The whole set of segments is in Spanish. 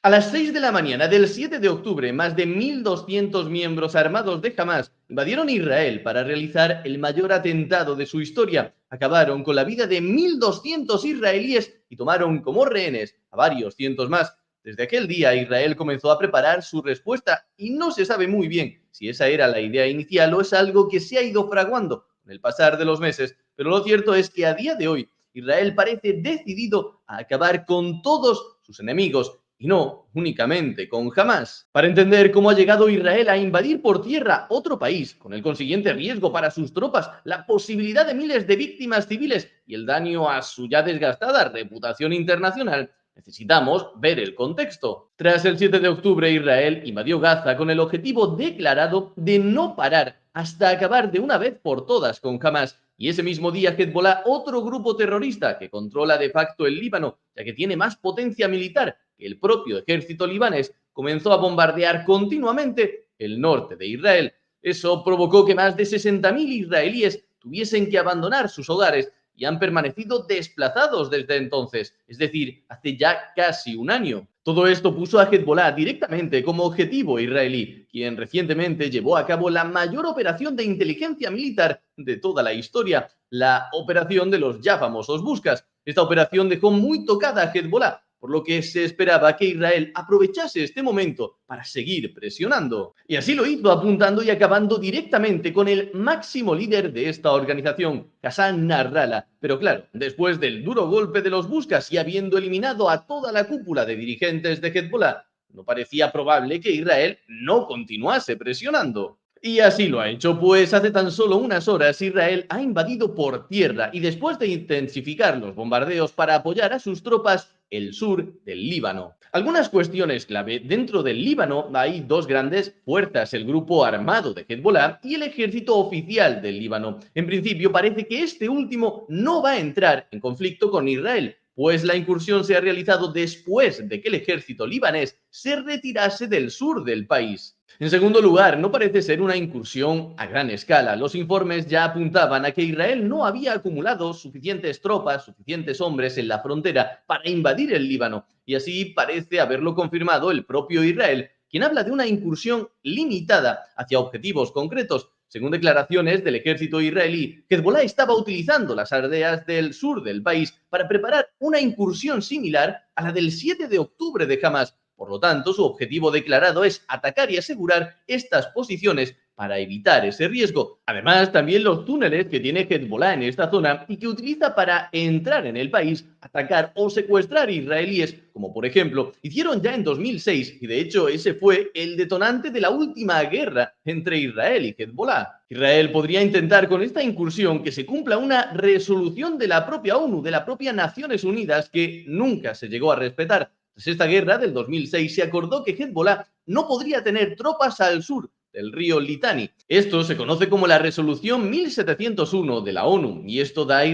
A las 6 de la mañana del 7 de octubre, más de 1.200 miembros armados de Hamás invadieron Israel para realizar el mayor atentado de su historia. Acabaron con la vida de 1.200 israelíes y tomaron como rehenes a varios cientos más. Desde aquel día, Israel comenzó a preparar su respuesta y no se sabe muy bien si esa era la idea inicial o es algo que se ha ido fraguando con el pasar de los meses. Pero lo cierto es que a día de hoy, Israel parece decidido a acabar con todos sus enemigos y no únicamente con Hamás. Para entender cómo ha llegado Israel a invadir por tierra otro país, con el consiguiente riesgo para sus tropas, la posibilidad de miles de víctimas civiles y el daño a su ya desgastada reputación internacional, necesitamos ver el contexto. Tras el 7 de octubre, Israel invadió Gaza con el objetivo declarado de no parar hasta acabar de una vez por todas con Hamás. Y ese mismo día Hezbollah, otro grupo terrorista que controla de facto el Líbano, ya que tiene más potencia militar que el propio ejército libanés, comenzó a bombardear continuamente el norte de Israel. Eso provocó que más de 60.000 israelíes tuviesen que abandonar sus hogares y han permanecido desplazados desde entonces, es decir, hace ya casi un año. Todo esto puso a Hezbollah directamente como objetivo israelí, quien recientemente llevó a cabo la mayor operación de inteligencia militar de toda la historia, la operación de los ya famosos Buscas. Esta operación dejó muy tocada a Hezbollah, por lo que se esperaba que Israel aprovechase este momento para seguir presionando. Y así lo hizo, apuntando y acabando directamente con el máximo líder de esta organización, Hassan Nasrallah. Pero claro, después del duro golpe de los Buscas y habiendo eliminado a toda la cúpula de dirigentes de Hezbollah, no parecía probable que Israel no continuase presionando. Y así lo ha hecho, pues hace tan solo unas horas Israel ha invadido por tierra y después de intensificar los bombardeos para apoyar a sus tropas el sur del Líbano. Algunas cuestiones clave. Dentro del Líbano hay dos grandes fuerzas, el grupo armado de Hezbollah y el ejército oficial del Líbano. En principio parece que este último no va a entrar en conflicto con Israel, pues la incursión se ha realizado después de que el ejército libanés se retirase del sur del país. En segundo lugar, no parece ser una incursión a gran escala. Los informes ya apuntaban a que Israel no había acumulado suficientes tropas, suficientes hombres en la frontera para invadir el Líbano, y así parece haberlo confirmado el propio Israel, quien habla de una incursión limitada hacia objetivos concretos. Según declaraciones del ejército israelí, Hezbollah estaba utilizando las aldeas del sur del país para preparar una incursión similar a la del 7 de octubre de Hamás. Por lo tanto, su objetivo declarado es atacar y asegurar estas posiciones para evitar ese riesgo. Además, también los túneles que tiene Hezbollah en esta zona y que utiliza para entrar en el país, atacar o secuestrar israelíes, como por ejemplo hicieron ya en 2006, y de hecho ese fue el detonante de la última guerra entre Israel y Hezbollah. Israel podría intentar con esta incursión que se cumpla una resolución de la propia ONU, de la propia Naciones Unidas, que nunca se llegó a respetar. Tras esta guerra del 2006 se acordó que Hezbollah no podría tener tropas al sur del río Litani. Esto se conoce como la Resolución 1701 de la ONU y esto daría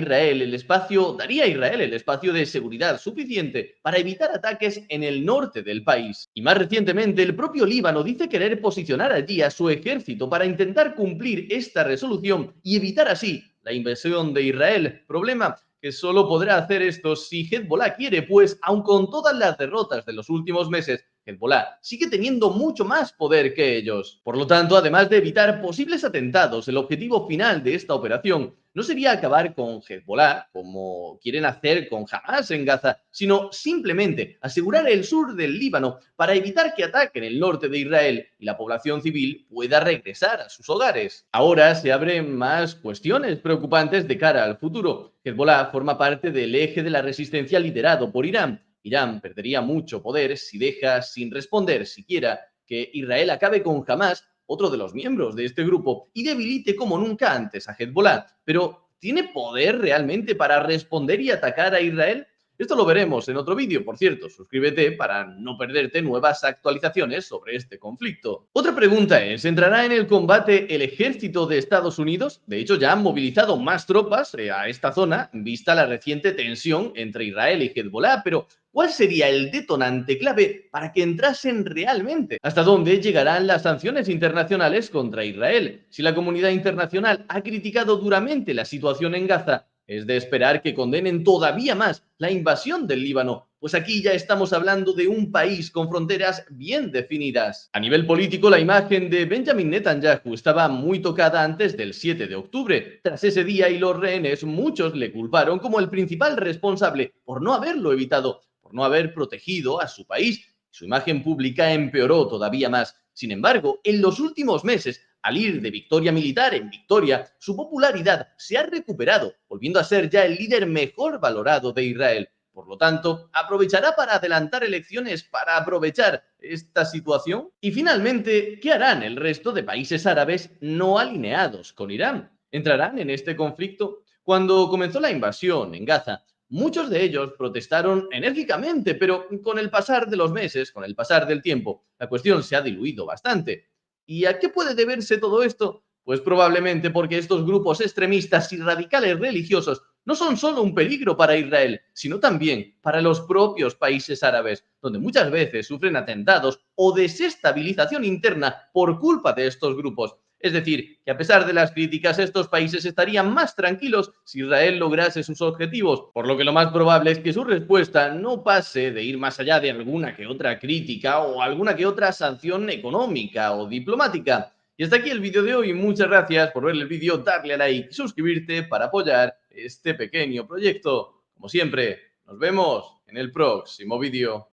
a Israel el espacio de seguridad suficiente para evitar ataques en el norte del país. Y más recientemente, el propio Líbano dice querer posicionar allí a su ejército para intentar cumplir esta resolución y evitar así la invasión de Israel. Problema que solo podrá hacer esto si Hezbollah quiere, pues aun con todas las derrotas de los últimos meses, Hezbollah sigue teniendo mucho más poder que ellos. Por lo tanto, además de evitar posibles atentados, el objetivo final de esta operación no sería acabar con Hezbollah, como quieren hacer con Hamás en Gaza, sino simplemente asegurar el sur del Líbano para evitar que ataquen el norte de Israel y la población civil pueda regresar a sus hogares. Ahora se abren más cuestiones preocupantes de cara al futuro. Hezbollah forma parte del eje de la resistencia liderado por Irán. Irán perdería mucho poder si deja sin responder siquiera que Israel acabe con Hamás, otro de los miembros de este grupo, y debilite como nunca antes a Hezbollah. Pero, ¿tiene poder realmente para responder y atacar a Israel? Esto lo veremos en otro vídeo, por cierto, suscríbete para no perderte nuevas actualizaciones sobre este conflicto. Otra pregunta es, ¿entrará en el combate el ejército de Estados Unidos? De hecho, ya han movilizado más tropas a esta zona, vista la reciente tensión entre Israel y Hezbollah, pero ¿cuál sería el detonante clave para que entrasen realmente? ¿Hasta dónde llegarán las sanciones internacionales contra Israel? Si la comunidad internacional ha criticado duramente la situación en Gaza, es de esperar que condenen todavía más la invasión del Líbano Pues aquí ya estamos hablando de un país con fronteras bien definidas. A nivel político, la imagen de Benjamin Netanyahu estaba muy tocada antes del 7 de octubre. Tras ese día y los rehenes, muchos le culparon como el principal responsable por no haberlo evitado, por no haber protegido a su país. Su imagen pública empeoró todavía más. Sin embargo, en los últimos meses, al ir de victoria militar en victoria, su popularidad se ha recuperado, volviendo a ser ya el líder mejor valorado de Israel. Por lo tanto, aprovechará para adelantar elecciones, para aprovechar esta situación. Y finalmente, ¿qué harán el resto de países árabes no alineados con Irán? ¿Entrarán en este conflicto? Cuando comenzó la invasión en Gaza, muchos de ellos protestaron enérgicamente, pero con el pasar de los meses, con el pasar del tiempo, la cuestión se ha diluido bastante. ¿Y a qué puede deberse todo esto? Pues probablemente porque estos grupos extremistas y radicales religiosos no son solo un peligro para Israel, sino también para los propios países árabes, donde muchas veces sufren atentados o desestabilización interna por culpa de estos grupos. Es decir, que a pesar de las críticas, estos países estarían más tranquilos si Israel lograse sus objetivos, por lo que lo más probable es que su respuesta no pase de ir más allá de alguna que otra crítica o alguna que otra sanción económica o diplomática. Y hasta aquí el vídeo de hoy. Muchas gracias por ver el vídeo, darle a like y suscribirte para apoyar este pequeño proyecto. Como siempre, nos vemos en el próximo vídeo.